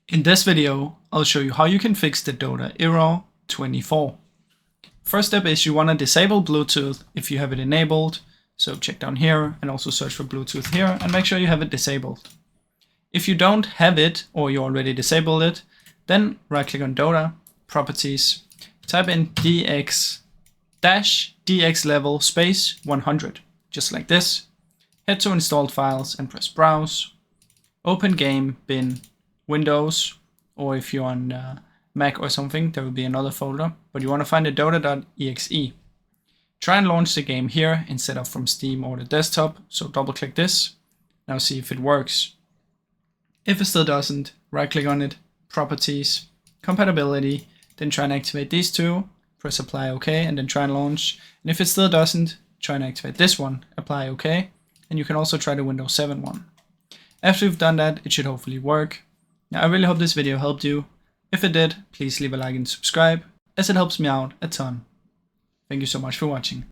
In this video, I'll show you how you can fix the Dota error 24. First step is you want to disable Bluetooth if you have it enabled. So check down here and also search for Bluetooth here and make sure you have it disabled. If you don't have it or you already disabled it, then right click on Dota, Properties, type in DX level space 100, just like this. Head to installed files and press browse. Open game bin Windows, or if you're on Mac or something, there will be another folder, but you want to find the dota.exe. Try and launch the game here instead of from Steam or the desktop, so double click this. Now see if it works. If it still doesn't, right click on it, Properties, Compatibility, then try and activate these two, press apply OK, and then try and launch. And if it still doesn't, try and activate this one, apply OK, and you can also try the Windows 7 one. After you've done that, it should hopefully work. Now, I really hope this video helped you. If it did, please leave a like and subscribe, as it helps me out a ton. Thank you so much for watching.